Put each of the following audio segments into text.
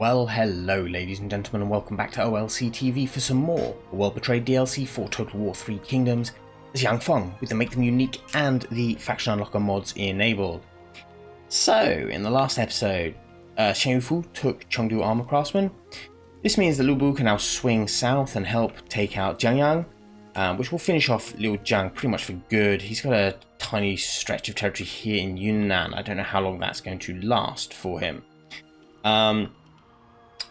Well, hello ladies and gentlemen, and welcome back to OLC TV for some more World Betrayed DLC for Total War 3 Kingdoms as young Feng with the Make Them Unique and the Faction Unlocker mods enabled. So, in the last episode, Shen Fu took Chengdu Armor Craftsman. This means that Lu Bu can now swing south and help take out Jiangyang, which will finish off Liu Jiang pretty much for good. He's got a tiny stretch of territory here in Yunnan. I don't know how long that's going to last for him.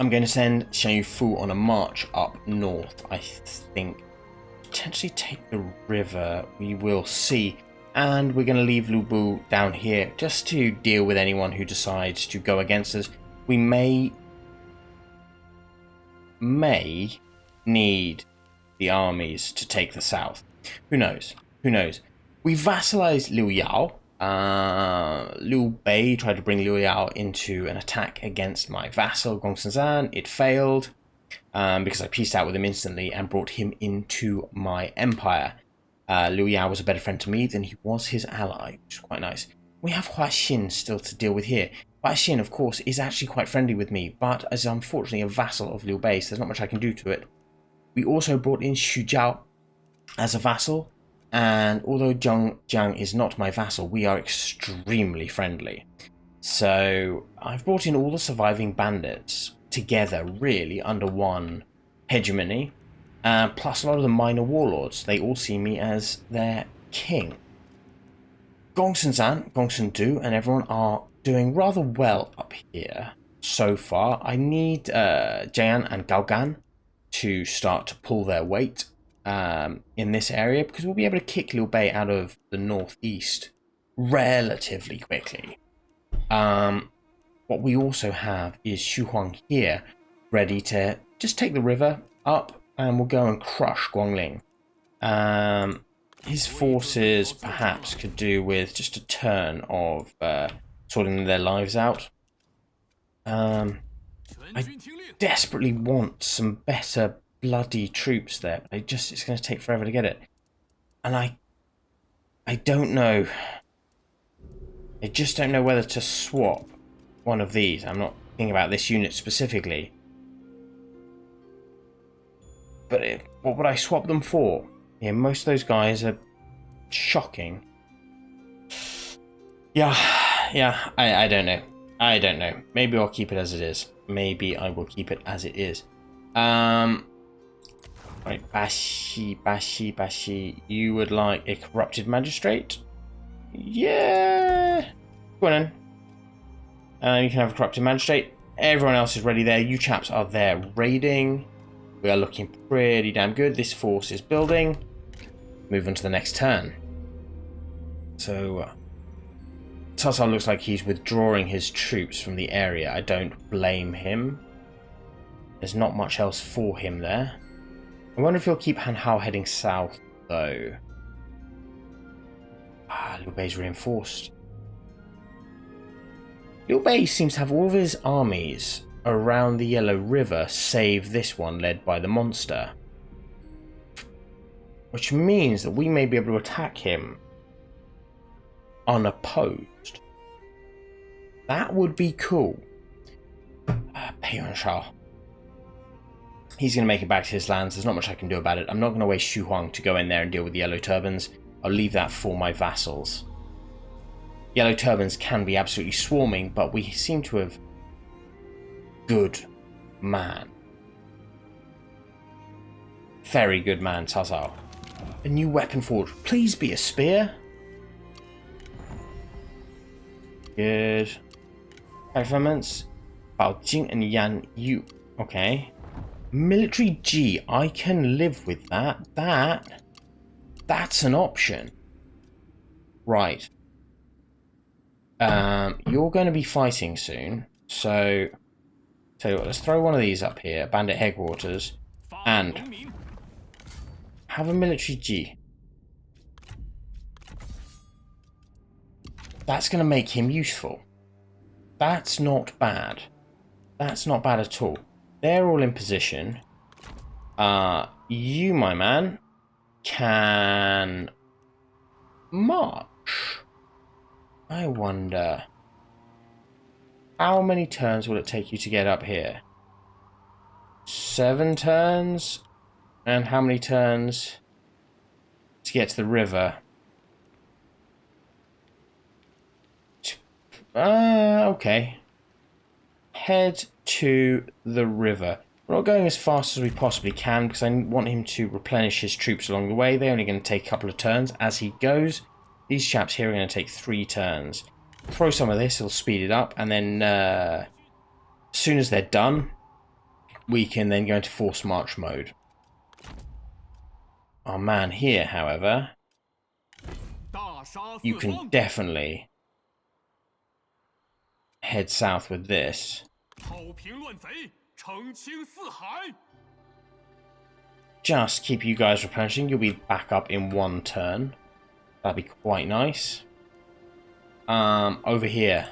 I'm going to send Shen Fu on a march up north, I think. Potentially take the river, we will see. And we're going to leave Lu Bu down here just to deal with anyone who decides to go against us. We may need the armies to take the south. Who knows? Who knows? We vassalized Liu Yao. Liu Bei tried to bring Liu Yao into an attack against my vassal Gongsun. It failed because I peaced out with him instantly and brought him into my empire. Liu Yao was a better friend to me than he was his ally, which is quite nice. We have Hua Xin still to deal with here. Hua Xin, of course, is actually quite friendly with me, but is unfortunately a vassal of Liu Bei, so there's not much I can do to it. We also brought in Xu Jiao as a vassal. And although Jiang is not my vassal, we are extremely friendly. So I've brought in all the surviving bandits together, really, under one hegemony. Plus a lot of the minor warlords. They all see me as their king. Gongsun Du, and everyone are doing rather well up here so far. I need Jian and Gaogan to start to pull their weight in this area, because we'll be able to kick Liu Bei out of the northeast relatively quickly. What we also have is Xu Huang here, ready to just take the river up, and we'll go and crush Guangling. His forces perhaps could do with just a turn of sorting their lives out. I desperately want some better bloody troops there, but it's going to take forever to get it. And I don't know. I just don't know whether to swap one of these. I'm not thinking about this unit specifically. But what would I swap them for? Yeah, most of those guys are shocking. Yeah, I don't know. I don't know. Maybe I'll keep it as it is. Maybe I will keep it as it is. Right, Bashi, you would like a corrupted magistrate? Yeah! Go on then. You can have a corrupted magistrate. Everyone else is ready there. You chaps are there raiding. We are looking pretty damn good. This force is building. Move on to the next turn. So, Tata looks like he's withdrawing his troops from the area. I don't blame him. There's not much else for him there. I wonder if he'll keep Han Hao heading south, though. Liu Bei's reinforced. Liu Bei seems to have all of his armies around the Yellow River, save this one led by the monster. Which means that we may be able to attack him unopposed. That would be cool. Pei Shao. He's going to make it back to his lands. There's not much I can do about it. I'm not going to waste Xu Huang to go in there and deal with the Yellow Turbans. I'll leave that for my vassals. Yellow Turbans can be absolutely swarming, but we seem to have... Good man. Very good man, Tazao. A new weapon forge. Please be a spear. Good. Performance. Bao Jing and Yan Yu. Okay. Military G, I can live with that. That's an option. Right. You're going to be fighting soon. So, tell you what, let's throw one of these up here. Bandit headquarters. And have a military G. That's going to make him useful. That's not bad. That's not bad at all. They're all in position. You, my man, can march. I wonder. How many turns will it take you to get up here? 7 turns? And how many turns to get to the river? Okay. Head to the river. We're not going as fast as we possibly can because I want him to replenish his troops along the way. They're only going to take a couple of turns as he goes. These chaps here are going to take 3 turns. Throw some of this, it'll speed it up, and then as soon as they're done, we can then go into forced march mode. Our man here, however, you can definitely head south with this. Just keep you guys replenishing. You'll be back up in 1 turn. That'd be quite nice. Over here.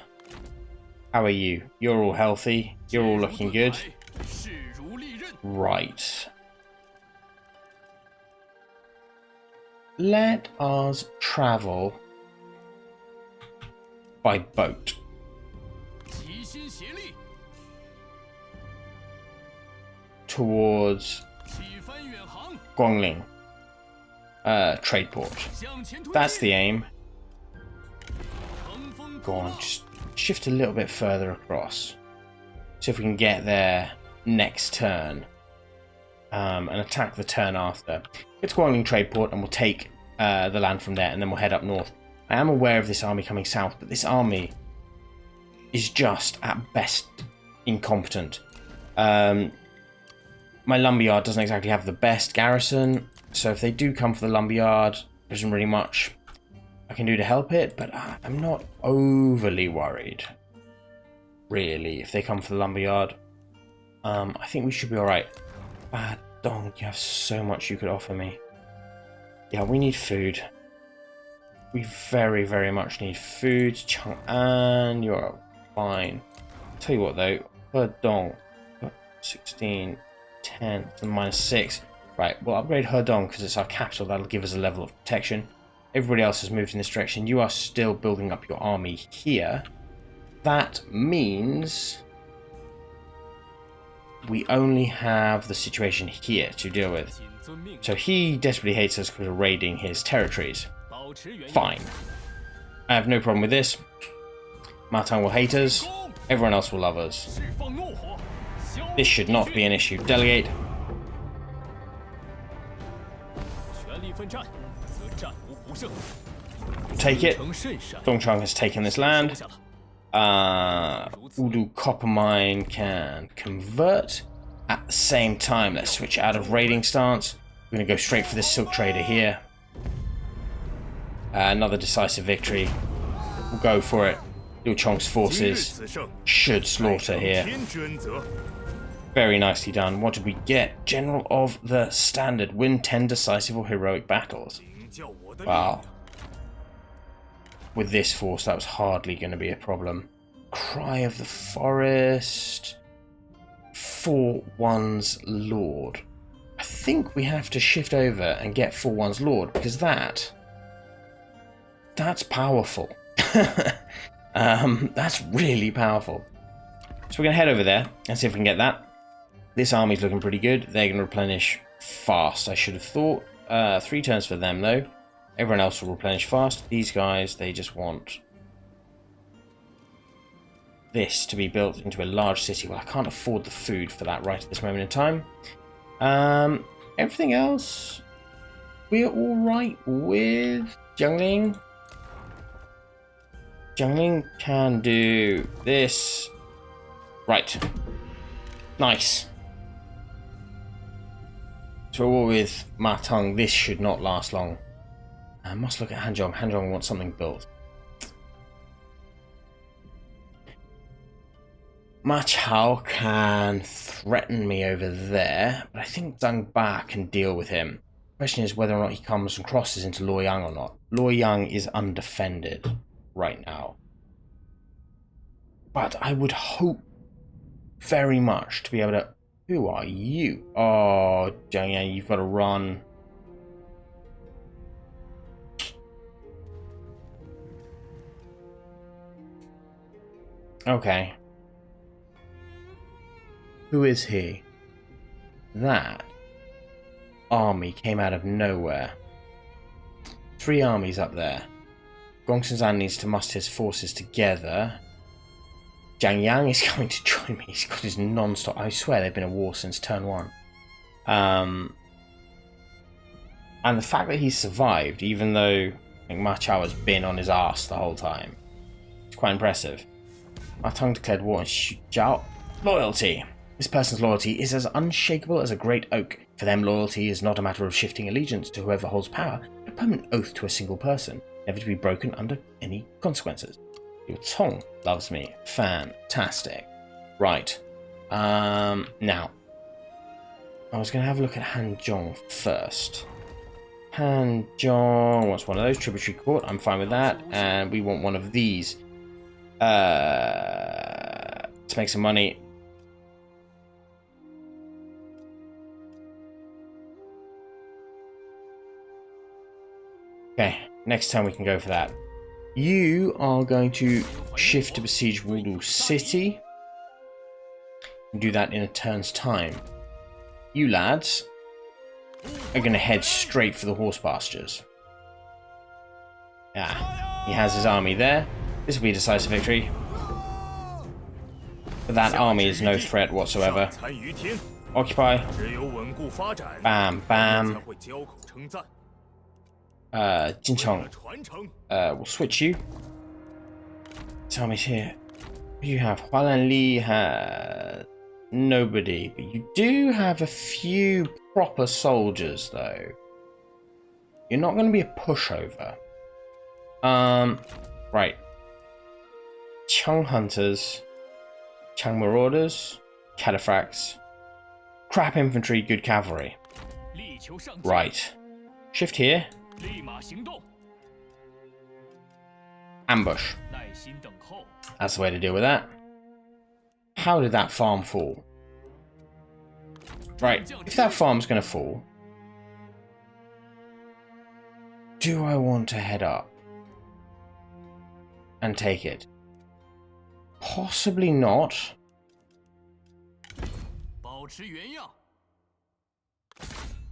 How are you? You're all healthy. You're all looking good. Right. Let us travel by boat. Towards Guangling trade port. That's the aim. Go on, just shift a little bit further across. See if we can get there next turn. And attack the turn after. Get to Guangling trade port and we'll take the land from there and then we'll head up north. I am aware of this army coming south, but this army is just at best incompetent. My lumberyard doesn't exactly have the best garrison, so if they do come for the lumberyard, there isn't really much I can do to help it, but I'm not overly worried, really, if they come for the lumberyard. I think we should be alright. Dong, you have so much you could offer me. Yeah, we need food. We very, very much need food. Chong, and you're fine. Tell you what though, Dong, 16, 10, and -6. Right, we'll upgrade Dong because it's our capital. That'll give us a level of protection. Everybody else has moved in this direction. You are still building up your army here. That means we only have the situation here to deal with. So he desperately hates us because we're raiding his territories. Fine. I have no problem with this. Ma Teng will hate us. Everyone else will love us. This should not be an issue. Delegate. Take it. Dongchang has taken this land. Wudu copper mine can convert. At the same time, let's switch out of raiding stance. We're going to go straight for this silk trader here. Another decisive victory. We'll go for it. Liu Chong's forces should slaughter here. Very nicely done. What did we get? General of the Standard. Win 10 decisive or heroic battles. Wow. With this force, that was hardly going to be a problem. Cry of the Forest. 4-1's Lord. I think we have to shift over and get 4-1's Lord, because that's powerful. That's really powerful. So we're going to head over there and see if we can get that. This army's looking pretty good. They're going to replenish fast, I should have thought. 3 turns for them, though. Everyone else will replenish fast. These guys, they just want this to be built into a large city. Well, I can't afford the food for that right at this moment in time. Everything else, we're alright with. Jiangling. Jiangling can do this. Right. Nice. So we're with Ma Teng. This should not last long. I must look at Hanzhong. Hanzhong wants something built. Ma Chao can threaten me over there, but I think Zang Ba can deal with him. The question is whether or not he comes and crosses into Luoyang or not. Luoyang is undefended right now. But I would hope very much to be able to... Who are you? Oh, Zhang, you've got to run. Okay. Who is he? That army came out of nowhere. 3 armies up there. Gongsun needs to muster his forces together. Jiang Yang is coming to join me. He's got his non-stop. I swear they've been at war since turn 1. And the fact that he's survived, even though I think Ma Chao has been on his ass the whole time, it's quite impressive. Ma Teng declared war on Zhao. Loyalty. This person's loyalty is as unshakable as a great oak. For them, loyalty is not a matter of shifting allegiance to whoever holds power, but a permanent oath to a single person, never to be broken under any consequences. Your Chong loves me. Fantastic. Right. Now, I was going to have a look at Han Jong first. Han Jong wants one of those. Tributary court. I'm fine with that. And we want one of these. Let's make some money. Okay, next time we can go for that. You are going to shift to besiege Wudu City. Do that in a turn's time. You lads are going to head straight for the horse pastures. Yeah, he has his army there. This will be a decisive victory. But that army is no threat whatsoever. Occupy. Bam, bam. Chong. We'll switch you. This army's here. You have Hualan Li has nobody, but you do have a few proper soldiers though. You're not going to be a pushover. Right. Chong hunters, Chang marauders, cataphracts, crap infantry, good cavalry. Right. Shift here. Ambush. That's the way to deal with that. How did that farm fall? Right, if that farm's going to fall, do I want to head up and take it? Possibly not.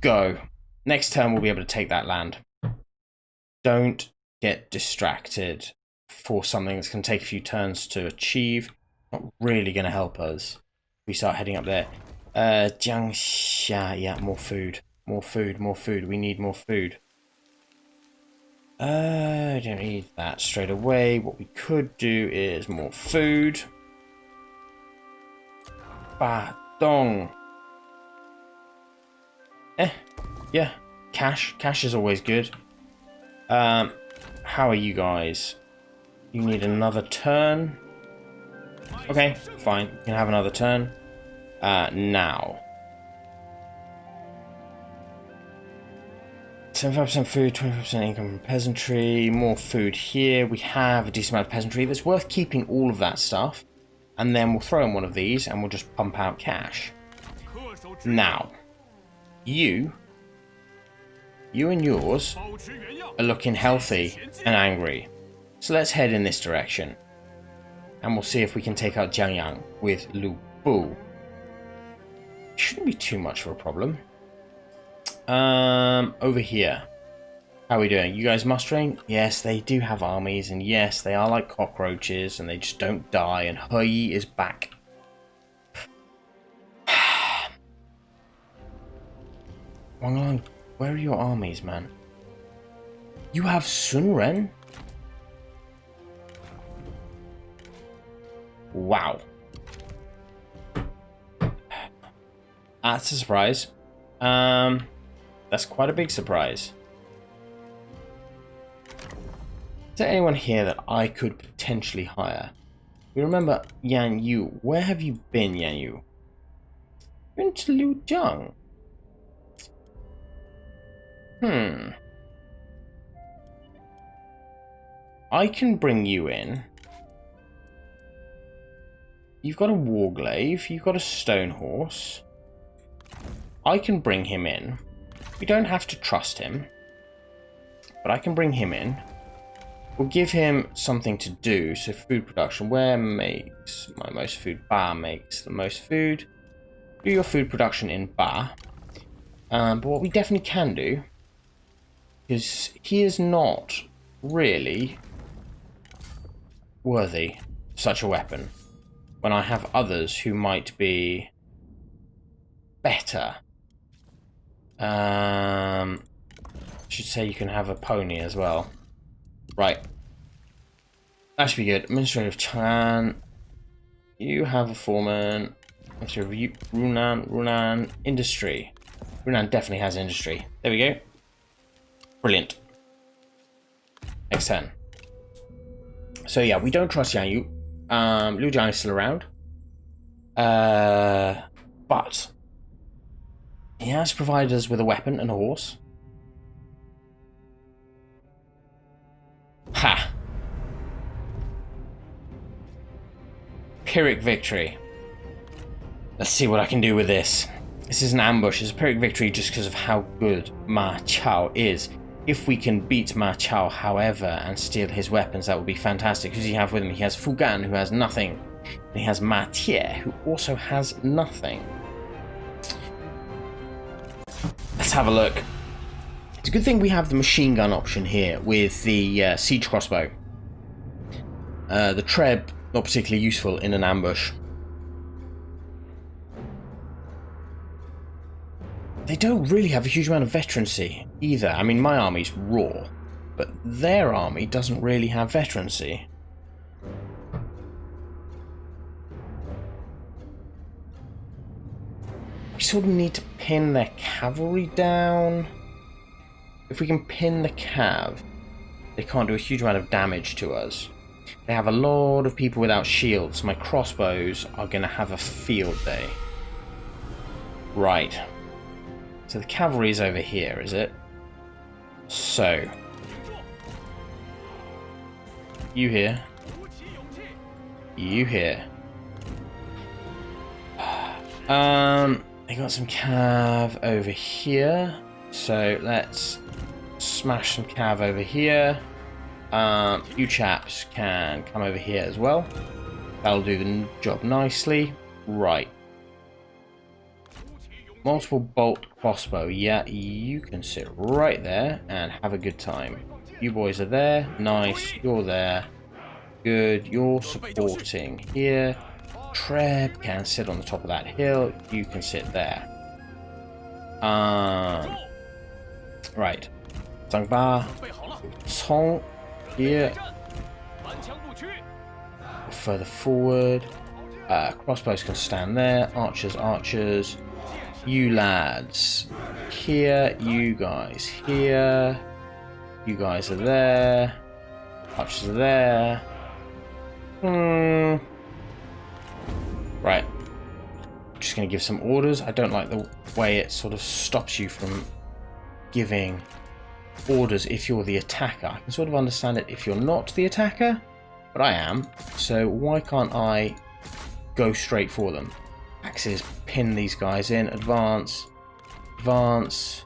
Go. Next turn we'll be able to take that land. Don't get distracted for something that's going to take a few turns to achieve. Not really going to help us. We start heading up there. Jiangxia, yeah, more food. More food, more food. We need more food. I don't need that straight away. What we could do is more food. Ba dong. Yeah. Cash. Cash is always good. How are you guys? You need another turn. Okay, fine. You can have another turn. Now. 75% food, 25% income from peasantry, more food here. We have a decent amount of peasantry. That's worth keeping all of that stuff. And then we'll throw in one of these and we'll just pump out cash. Now, you and yours are looking healthy and angry. So let's head in this direction. And we'll see if we can take out Jiangyang with Lu Bu. Shouldn't be too much of a problem. Over here. How are we doing? You guys mustering? Yes, they do have armies, and yes, they are like cockroaches, and they just don't die, and Hui is back. Wanglang, where are your armies, man? You have Sun Ren? Wow. That's a surprise. That's quite a big surprise. Is there anyone here that I could potentially hire? You remember Yan Yu. Where have you been, Yan Yu? You're into Liu Zhang. I can bring you in. You've got a warglaive. You've got a stone horse. I can bring him in. We don't have to trust him, but I can bring him in. We'll give him something to do. So food production. Where makes my most food? Ba makes the most food. do your food production in Ba. But what we definitely can do is he is not really worthy of such a weapon when I have others who might be better. I should say you can have a pony as well. Right. That should be good. Administrative Chan. You have a foreman. Runan. Industry. Runan definitely has industry. There we go. Brilliant. X10. So yeah, we don't trust Yang Yu. Liu Jiang is still around. But he has provided us with a weapon and a horse. Ha! Pyrrhic Victory. Let's see what I can do with this. This is an ambush. It's a Pyrrhic Victory just because of how good Ma Chao is. If we can beat Ma Chao, however, and steal his weapons, that would be fantastic. Who does he have with him? He has Fugan, who has nothing. And he has Ma Teng, who also has nothing. Let's have a look. It's a good thing we have the machine gun option here with the siege crossbow. The Treb, not particularly useful in an ambush. They don't really have a huge amount of veterancy either. I mean, my army's raw, but their army doesn't really have veterancy. We sort of need to pin their cavalry down. If we can pin the cav, they can't do a huge amount of damage to us. They have a lot of people without shields. My crossbows are going to have a field day. Right. So the cavalry is over here, is it? So. You here. You here. They got some cav over here. So let's smash some cav over here. You chaps can come over here as well. That'll do the job nicely. Right. Multiple bolt crossbow. Yeah, you can sit right there and have a good time. You boys are there. Nice. You're there. Good. You're supporting here. Treb can sit on the top of that hill. You can sit there. Right. Zang Ba. Chong here. Further forward. Crossbows can stand there. Archers. You lads here. You guys here. You guys are there. Archers are there. Right. Just going to give some orders. I don't like the way it sort of stops you from giving orders if you're the attacker. I can sort of understand it if you're not the attacker, but I am. So why can't I go straight for them? Axes, pin these guys in. Advance. Advance.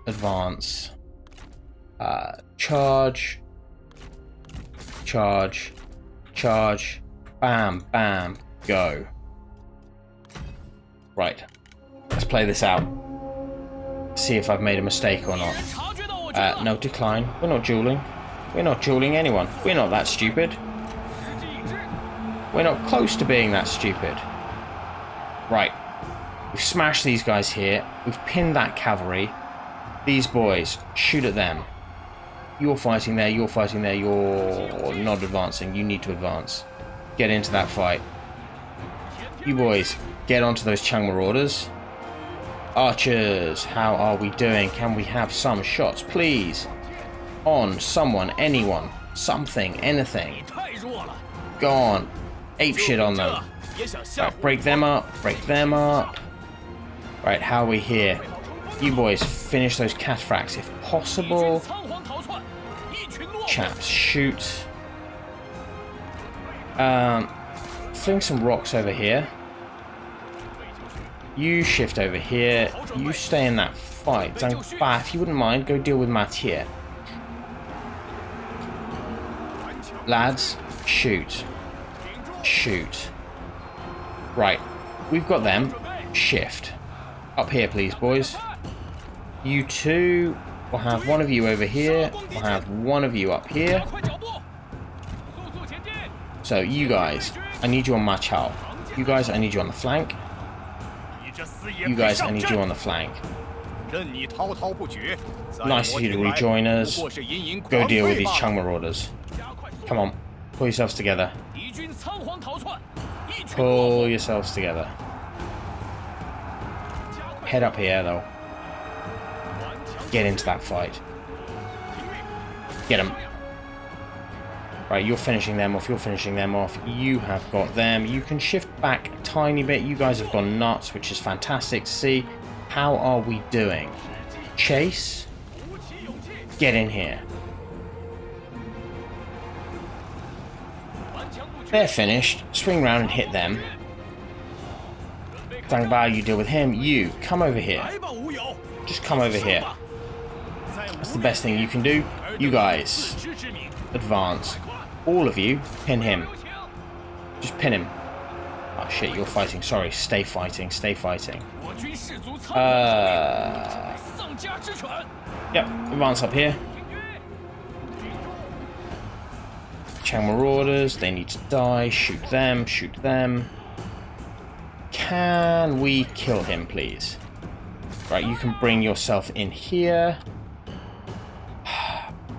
Advance. Charge. Charge. Charge. Bam. Bam. Go. Right. Let's play this out. See if I've made a mistake or not. No, decline. We're not dueling. We're not dueling anyone. We're not that stupid. We're not close to being that stupid. Right. We've smashed these guys here. We've pinned that cavalry. These boys, shoot at them. You're fighting there. You're fighting there. You're not advancing. You need to advance. Get into that fight. You boys, get onto those Chang Marauders. Archers, how are we doing? Can we have some shots, please? On someone, anyone, something, anything. Go on. Ape shit on them. Right, break them up. Break them up. Right, how are we here? You boys, finish those cataphracts if possible. Chaps, shoot. Fling some rocks over here. You shift over here. You stay in that fight. Zang Ba, if you wouldn't mind, go deal with Ma Teng. Lads, shoot. Shoot. Right. We've got them. shift. Up here, please, boys. You two, we'll have one of you over here. We'll have one of you up here. So, you guys, I need you on Ma Chao. You guys, I need you on the flank. You guys, I need you on the flank. Nice of you to rejoin us. Go deal with these Chong marauders. Come on, pull yourselves together. Pull yourselves together. Head up here, though. Get into that fight. Get them. Right, you're finishing them off. You're finishing them off. You have got them. You can shift back a tiny bit. You guys have gone nuts, which is fantastic to see. How are we doing? Chase. Get in here. They're finished. Swing round and hit them. Zang Ba, you deal with him. You, come over here. Just come over here. That's the best thing you can do. You guys, advance. All of you, pin him. Just pin him. Oh shit, you're fighting. Sorry, stay fighting. Stay fighting. Yep, advance up here. Cheng marauders, they need to die. Shoot them, shoot them. Can we kill him, please? Right, you can bring yourself in here.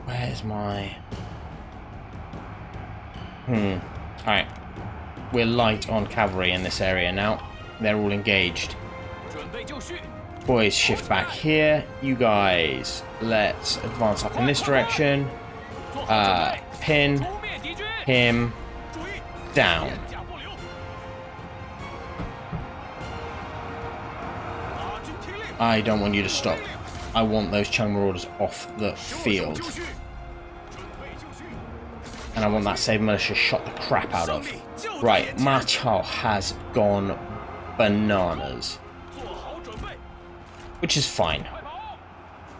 Where's my... Alright. We're light on cavalry in this area now. They're all engaged. Boys, shift back here. You guys, let's advance up in this direction. Pin him down. I don't want you to stop. I want those Chong marauders off the field. And I want that Saber Militia shot the crap out of. Right, Ma Chao has gone bananas. Which is fine.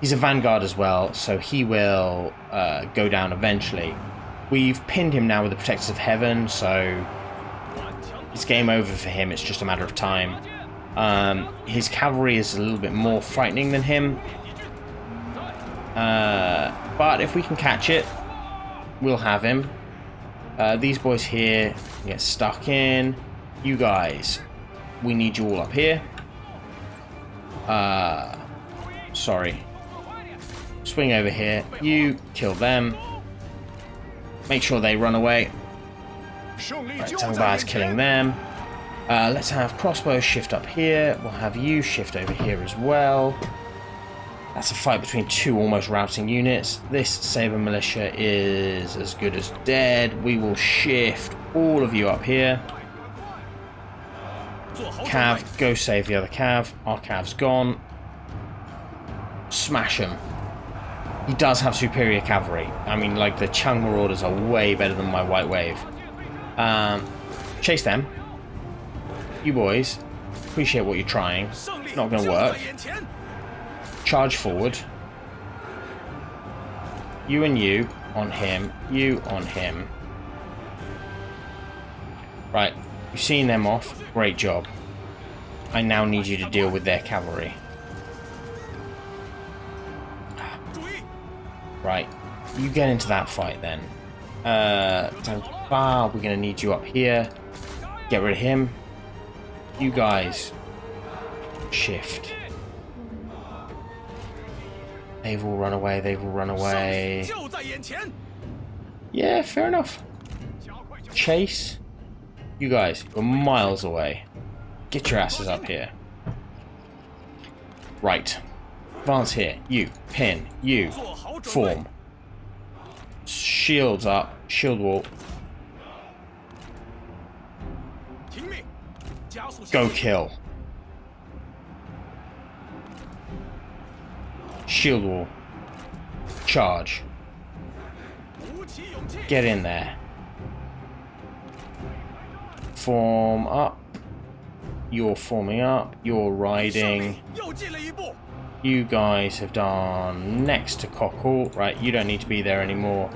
He's a vanguard as well, so he will go down eventually. We've pinned him now with the Protectors of Heaven, so it's game over for him. It's just a matter of time. His cavalry is a little bit more frightening than him. But if we can catch it, we'll have him. These boys here get stuck in. You guys, we need you all up here. Sorry. Swing over here. You kill them. Make sure they run away. Right, Zang Ba is killing them. Let's have crossbows shift up here. We'll have you shift over here as well. That's a fight between two almost routing units. This Saber Militia is as good as dead. We will shift all of you up here. Cav, go save the other Cav. Our Cav's gone. Smash him. He does have superior cavalry. I mean, like, the Chong marauders are way better than my White Wave. Chase them. You boys, appreciate what you're trying. Not going to work. Charge forward. You and you on him. You on him. Right. You've seen them off. Great job. I now need you to deal with their cavalry. Right. You get into that fight then. Zang Ba, we're going to need you up here. Get rid of him. You guys. Shift. They've all run away. They've all run away. Yeah, fair enough. Chase. You guys, you're miles away. Get your asses up here. Right. Advance here. You. Pin. You. Form. Shields up. Shield wall. Go kill. Shield wall. Charge. Get in there. Form up. You're forming up. You're riding. You guys have done next to Cockle. Right, you don't need to be there anymore.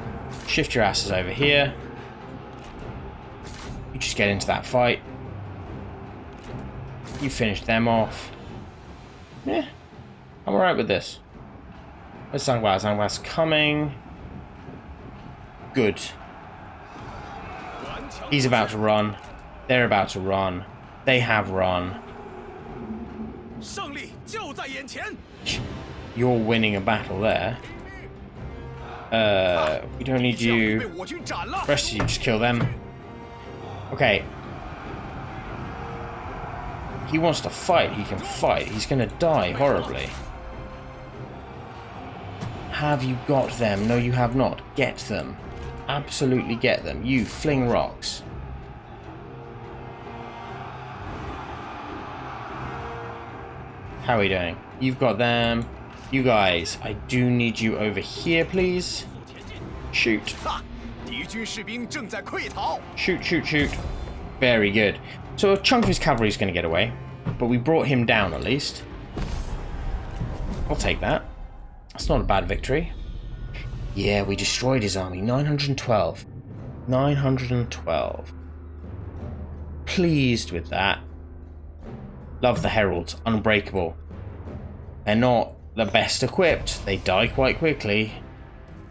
Shift your asses over here. You just get into that fight. You finished them off. Yeah, I'm alright with this. Where's Zang Ba? Zang Ba's coming. Good. He's about to run. They're about to run. They have run. You're winning a battle there. We don't need you. The rest of you, just kill them. Okay. He wants to fight. He can fight. He's going to die horribly. Have you got them? No, you have not. Get them. Absolutely get them. You fling rocks. How are we doing? You've got them. You guys, I do need you over here, please. Shoot. Shoot, shoot, shoot. Very good. So a chunk of his cavalry is going to get away, but we brought him down at least. I'll take that. That's not a bad victory. Yeah, we destroyed his army. 912. 912. Pleased with that. Love the heralds. Unbreakable. They're not the best equipped. They die quite quickly,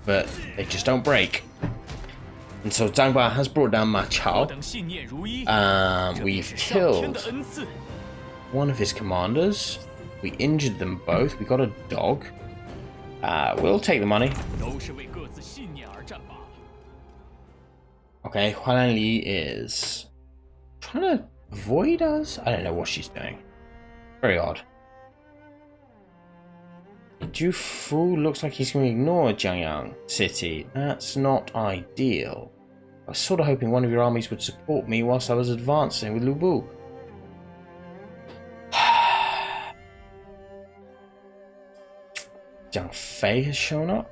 but they just don't break. And so Zang Ba has brought down Ma Chao. We've killed one of his commanders. We injured them both. We got a dog. We'll take the money. Okay, Huan Li is trying to avoid us? I don't know what she's doing. Very odd. Ju Fu looks like he's going to ignore Jiangyang City. That's not ideal. I was sort of hoping one of your armies would support me whilst I was advancing with Lu Bu. Jiang Fei has shown up.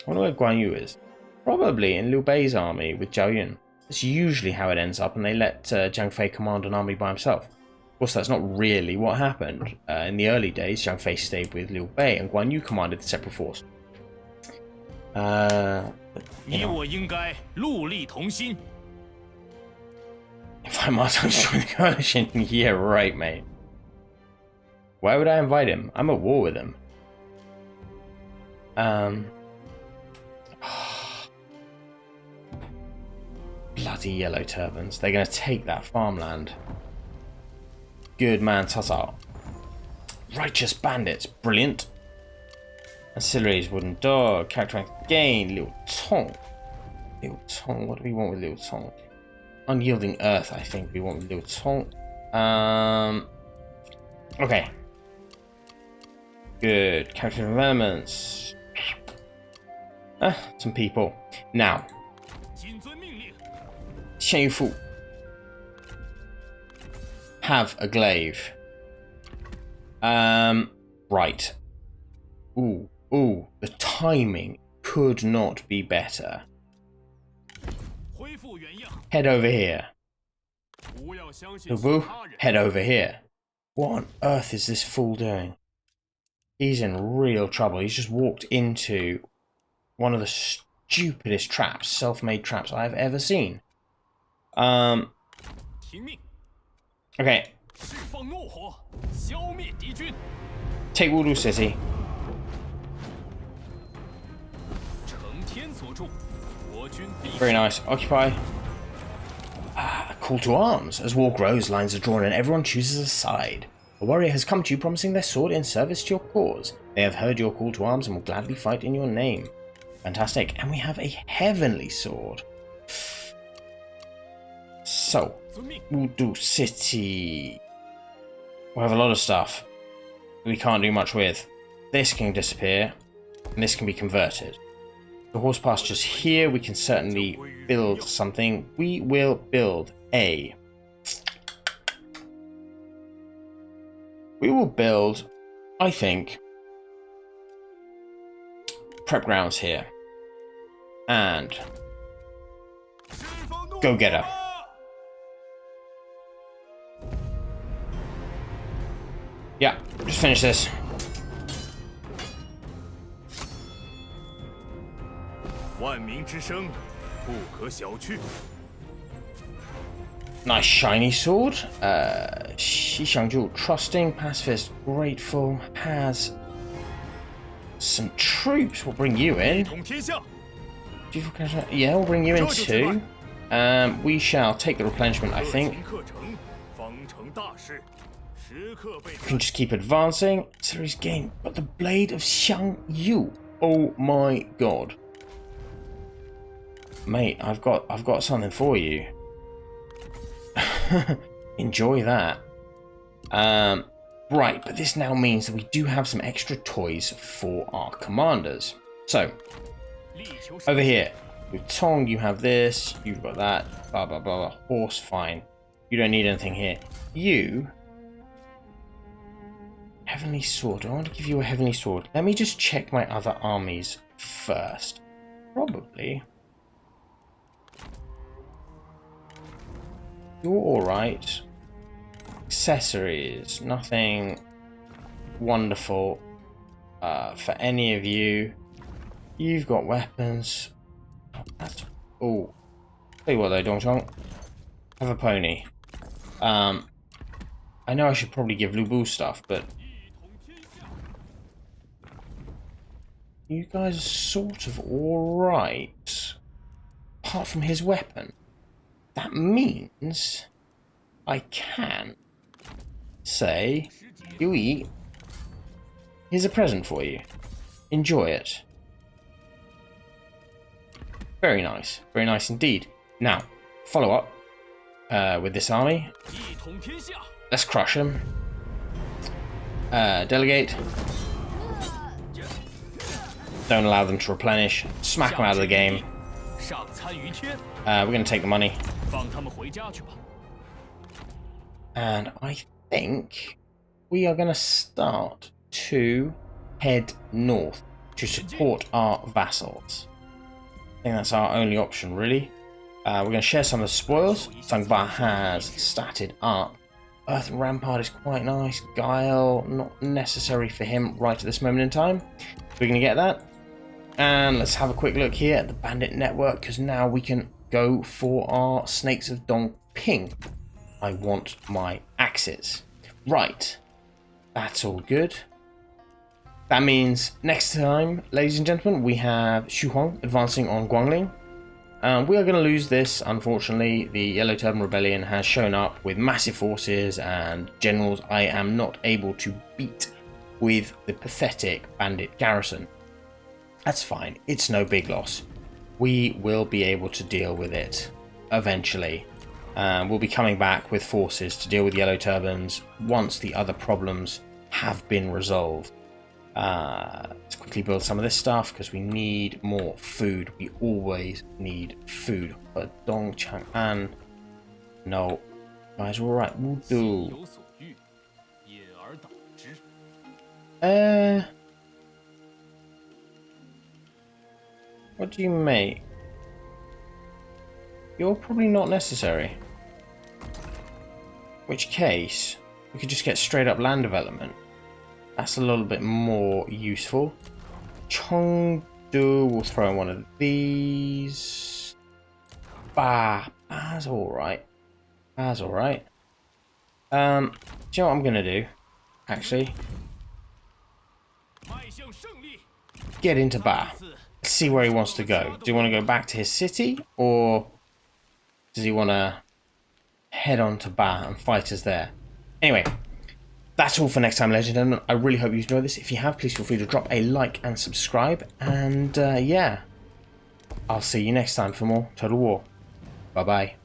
I wonder where Guan Yu is. Probably in Liu Bei's army with Zhao Yun. That's usually how it ends up, and they let Jiang Fei command an army by himself. Of course, that's not really what happened. In the early days, Jiang Fei stayed with Liu Bei, and Guan Yu commanded the separate force. You know. Invite Ma Teng to join the coalition? Yeah, right, mate. Why would I invite him? I'm at war with him. Bloody yellow turbans. They're going to take that farmland. Good man, Tata. Righteous bandits. Brilliant. Ancillaries, wooden dog. Character rank gain. Liu Tong. Liu Tong. What do we want with Liu Tong? Unyielding earth, I think we want with Liu Tong. Okay. Good. Character developments. Some people. Now. Chen Fu. Have a glaive. Right. Ooh, the timing could not be better. Head over here. Wudu, head over here. What on earth is this fool doing? He's in real trouble. He's just walked into one of the stupidest traps, self-made traps I've ever seen. Okay. Take Wudu City. Very nice. Occupy. Call to arms. As war grows, lines are drawn and everyone chooses a side. A warrior has come to you promising their sword in service to your cause. They have heard your call to arms and will gladly fight in your name. Fantastic. And we have a heavenly sword. So, Wudu City. We have a lot of stuff we can't do much with. This can disappear, and this can be converted. The horse pastures here, we can certainly build something. We will build a... We will build, I think, prep grounds here. And go get her. Yeah, just finish this. Nice shiny sword. Xishangju, trusting, pacifist, grateful, has some troops. We'll bring you in. Yeah, we'll bring you in too. We shall take the replenishment, I think. We can just keep advancing. Series gain, but the blade of Xiang Yu. Oh my god, mate! I've got something for you. Enjoy that. Right, but this now means that we do have some extra toys for our commanders. So, over here, with Chong, you have this, you've got that, blah, blah, blah, blah. Horse, fine. You don't need anything here. You... Heavenly Sword. I want to give you a Heavenly Sword. Let me just check my other armies first. Probably. You're alright. Accessories. Nothing wonderful for any of you. You've got weapons. Oh. Tell you what though, Dong. Have a pony. I know I should probably give Lubu stuff, but you guys are sort of alright. Apart from his weapon. That means I can say, Yui, here's a present for you. Enjoy it. Very nice indeed. Now, follow up with this army. Let's crush them. Delegate. Don't allow them to replenish. Smack them out of the game. We're going to take the money. And I think we are going to start to head north to support our vassals. I think that's our only option, really. We're going to share some of the spoils. Zang Ba has statted up. Earth Rampart is quite nice. Guile, not necessary for him right at this moment in time. We're going to get that. And let's have a quick look here at the Bandit Network, because now we can go for our Snakes of Dong Ping. I want my axes. Right. That's all good. That means next time, ladies and gentlemen, we have Xu Huang advancing on Guangling. We are going to lose this, unfortunately. The Yellow Turban Rebellion has shown up with massive forces and generals I am not able to beat with the pathetic bandit garrison. That's fine. It's no big loss. We will be able to deal with it eventually. We'll be coming back with forces to deal with Yellow Turbans once the other problems have been resolved. Let's quickly build some of this stuff because we need more food. We always need food. But Dong Chang'an, no, guys, all right. Wudu. What do you make? You're probably not necessary. Which case, we could just get straight up land development. That's a little bit more useful. Chong will throw in one of these. Bah, that's alright. That's alright. Do you know what I'm gonna do? Actually, get into Ba. See where he wants to go. Do you want to go back to his city, or does he want to head on to Ba and fight us there? Anyway, that's all for next time, ladies and gentlemen. I really hope you enjoyed this. If you have, please feel free to drop a like and subscribe. And yeah, I'll see you next time for more Total War. Bye bye.